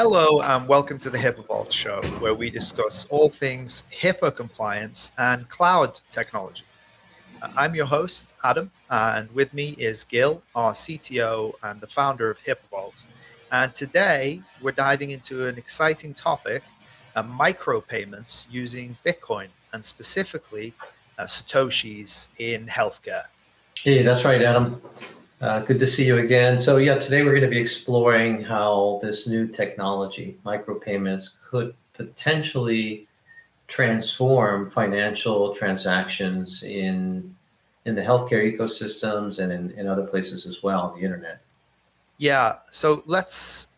Hello and welcome to the HIPAA Vault Show, where we discuss all things HIPAA compliance and cloud technology. I'm your host, Adam, and with me is Gil, our CTO and the founder of HIPAA Vault. And today we're diving into an exciting topic, micropayments using Bitcoin, and specifically Satoshis in healthcare. Hey, that's right, Adam. Good to see you again. So today we're going to be exploring how this new technology, micropayments, could potentially transform financial transactions in the healthcare ecosystems and in other places as well, the internet. Yeah, so let's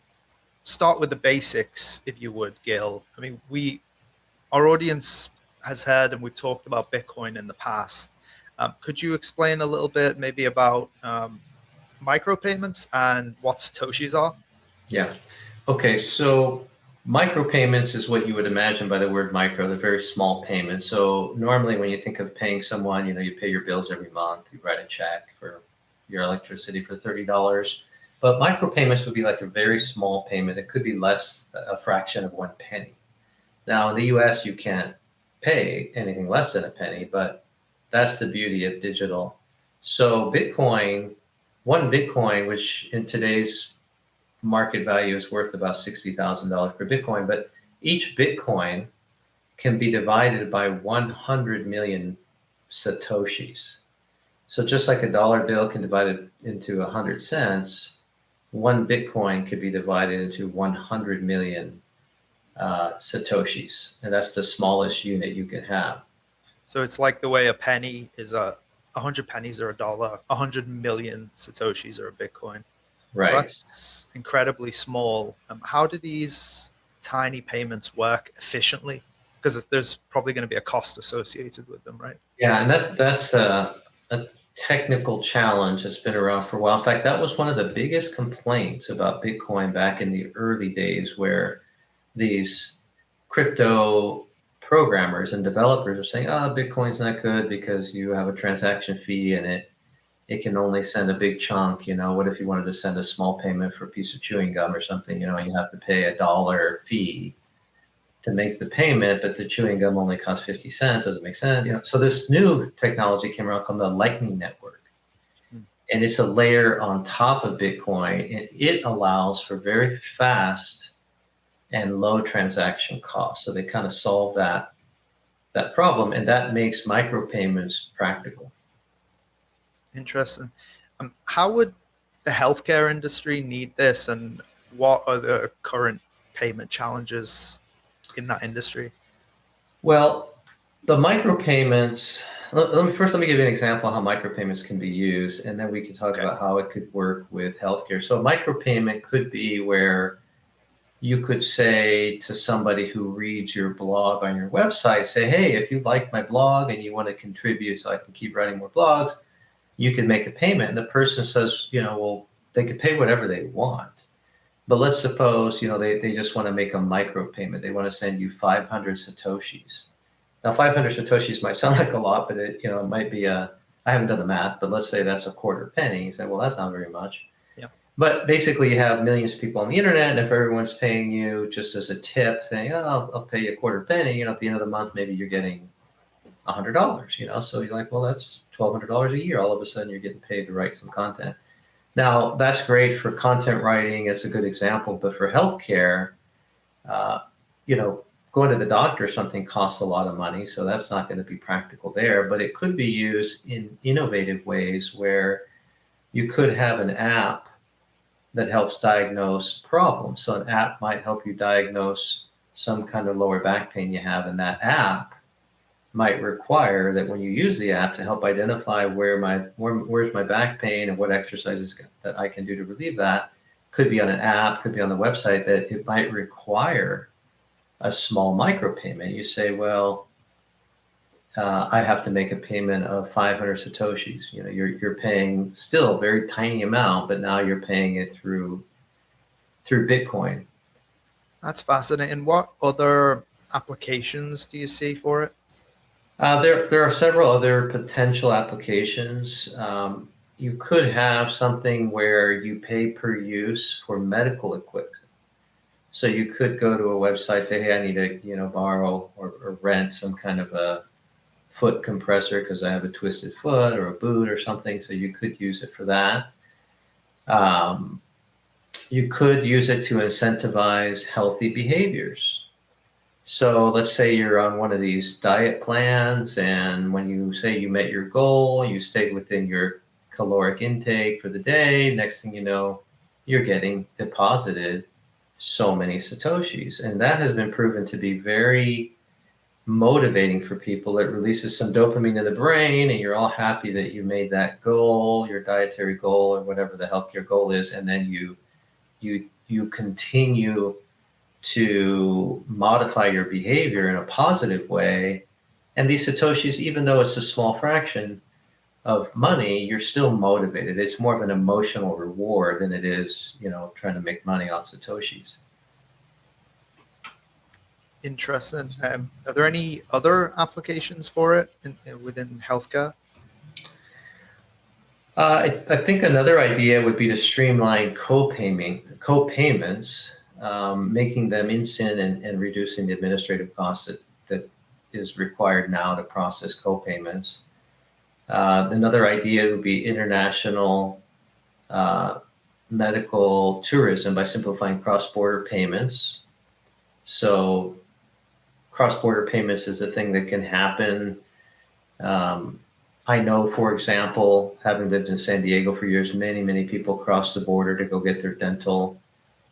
start with the basics, if you would, Gil. I mean, our audience has heard and we've talked about Bitcoin in the past. Could you explain a little bit maybe about micropayments and what Satoshis are? Yeah. Okay, so micropayments is what you would imagine by the word micro, the very small payment. So normally when you think of paying someone, you pay your bills every month, you write a check for your electricity for $30. But micropayments would be like a very small payment. It could be less, a fraction of 1 penny. Now in the US, you can't pay anything less than a penny, but that's the beauty of digital. So one Bitcoin, which in today's market value is worth about $60,000 per Bitcoin, but each Bitcoin can be divided by 100 million Satoshis. So just like a dollar bill can divide it into 100 cents, one Bitcoin could be divided into 100 million Satoshis. And that's the smallest unit you can have. So it's like the way a penny is 100 pennies are a dollar, 100 million Satoshis are a Bitcoin. Right. Well, that's incredibly small. How do these tiny payments work efficiently? Because there's probably going to be a cost associated with them, right? Yeah, and that's a technical challenge that's been around for a while. In fact, that was one of the biggest complaints about Bitcoin back in the early days, where these crypto programmers and developers are saying, Bitcoin's not good because you have a transaction fee and it can only send a big chunk. What if you wanted to send a small payment for a piece of chewing gum or something, and you have to pay $1 fee to make the payment, but the chewing gum only costs 50 cents. Does it make sense? So this new technology came around called the Lightning Network. And it's a layer on top of Bitcoin, and it allows for very fast and low transaction costs. So they kind of solve that problem, and that makes micropayments practical. Interesting. How would the healthcare industry need this, and what are the current payment challenges in that industry? Well, the micropayments, let me give you an example of how micropayments can be used, and then we can talk about how it could work with healthcare. So micropayment could be where you could say to somebody who reads your blog on your website, say, hey, if you like my blog and you want to contribute so I can keep writing more blogs, you can make a payment. And the person says, well, they could pay whatever they want. But let's suppose, they just want to make a micro payment. They want to send you 500 Satoshis. Now, 500 Satoshis might sound like a lot, but it might be I haven't done the math, but let's say that's a quarter penny. You say, well, that's not very much. Yeah. But basically you have millions of people on the internet, and if everyone's paying you just as a tip, saying, I'll pay you a quarter penny, at the end of the month, maybe you're getting $100, so you're like, well, that's $1,200 a year. All of a sudden you're getting paid to write some content. Now, that's great for content writing. It's a good example. But for healthcare, going to the doctor or something costs a lot of money. So that's not going to be practical there. But it could be used in innovative ways where you could have an app that helps diagnose problems. So an app might help you diagnose some kind of lower back pain you have. And that app might require that when you use the app to help identify where's my back pain and what exercises that I can do to relieve that, could be on an app, could be on the website, that it might require a small micropayment. You say, well, I have to make a payment of 500 Satoshis. You're paying still a very tiny amount, but now you're paying it through Bitcoin. That's fascinating. What other applications do you see for it? There are several other potential applications. You could have something where you pay per use for medical equipment. So you could go to a website, say, hey, I need to, borrow or rent some kind of a foot compressor because I have a twisted foot or a boot or something. So you could use it for that. You could use it to incentivize healthy behaviors. So let's say you're on one of these diet plans, and when you say you met your goal, you stayed within your caloric intake for the day. Next thing you know, you're getting deposited so many Satoshis. And that has been proven to be very motivating for people. It releases some dopamine in the brain, and you're all happy that you made that goal, your dietary goal, or whatever the healthcare goal is, and then you continue to modify your behavior in a positive way. And these Satoshis, even though it's a small fraction of money, you're still motivated. It's more of an emotional reward than it is, trying to make money on Satoshis. Interesting. Are there any other applications for it within healthcare? I think another idea would be to streamline co-payments, making them instant and reducing the administrative costs that is required now to process co-payments. Another idea would be international medical tourism by simplifying cross-border payments. So cross-border payments is a thing that can happen. I know, for example, having lived in San Diego for years, many people cross the border to go get their dental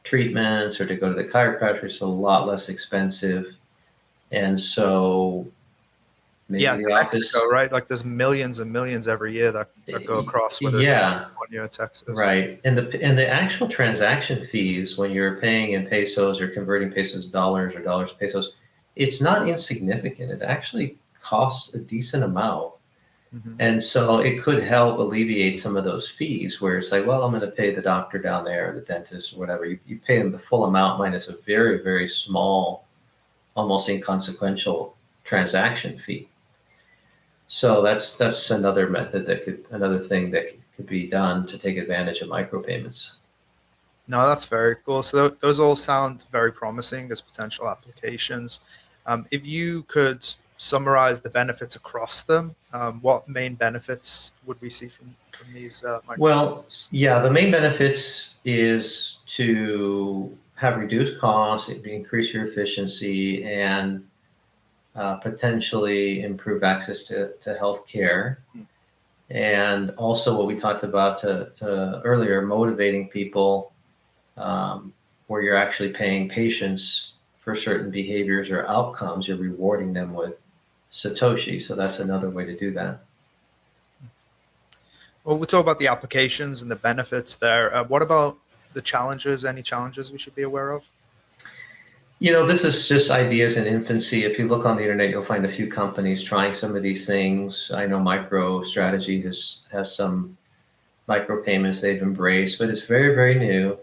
treatments or to go to the chiropractor. It's a lot less expensive. And so maybe Yeah, the to office, Mexico, right? Like there's millions and millions every year that go across, whether it's California or Texas. Right. And the actual transaction fees when you're paying in pesos or converting pesos to dollars or dollars to pesos, it's not insignificant. It actually costs a decent amount. Mm-hmm. And so it could help alleviate some of those fees where it's like, well, I'm going to pay the doctor down there or the dentist or whatever. You pay them the full amount minus a very, very small, almost inconsequential transaction fee. So that's another method another thing that could be done to take advantage of micropayments. No, that's very cool. So those all sound very promising as potential applications. If you could summarize the benefits across them, what main benefits would we see from these micropayments? Well, yeah, the main benefits is to have reduced costs, increase your efficiency, and potentially improve access to healthcare. And also what we talked about to earlier, motivating people where you're actually paying patients for certain behaviors or outcomes. You're rewarding them with Satoshi. So that's another way to do that. Well, we'll talk about the applications and the benefits there. What about the challenges? Any challenges we should be aware of? This is just ideas in infancy. If you look on the internet, you'll find a few companies trying some of these things. I know MicroStrategy has some micropayments they've embraced, but it's very, very new.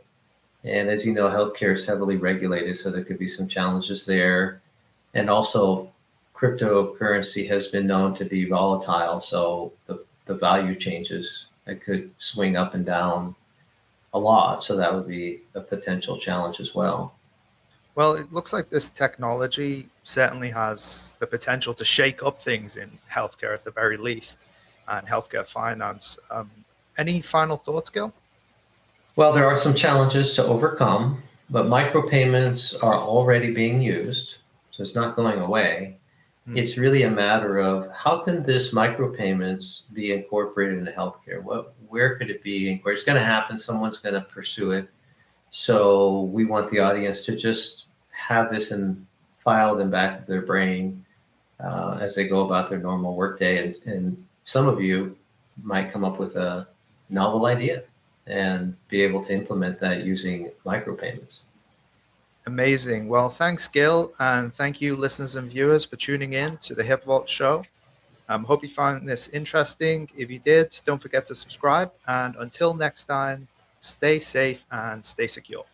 And as you know, healthcare is heavily regulated, so there could be some challenges there. And also, cryptocurrency has been known to be volatile, so the value changes. It could swing up and down a lot, so that would be a potential challenge as well. Well, it looks like this technology certainly has the potential to shake up things in healthcare at the very least, and healthcare finance. Any final thoughts, Gil? Well, there are some challenges to overcome, but micropayments are already being used, so it's not going away. It's really a matter of how can this micropayments be incorporated into healthcare? Where could it be incorporated? It's going to happen. Someone's going to pursue it. So we want the audience to just have this filed in back of their brain as they go about their normal workday. And some of you might come up with a novel idea and be able to implement that using micropayments. Amazing. Well, thanks, Gil, and thank you, listeners and viewers, for tuning in to the HIPAA Vault Show. Hope you found this interesting. If you did, don't forget to subscribe. And until next time, stay safe and stay secure.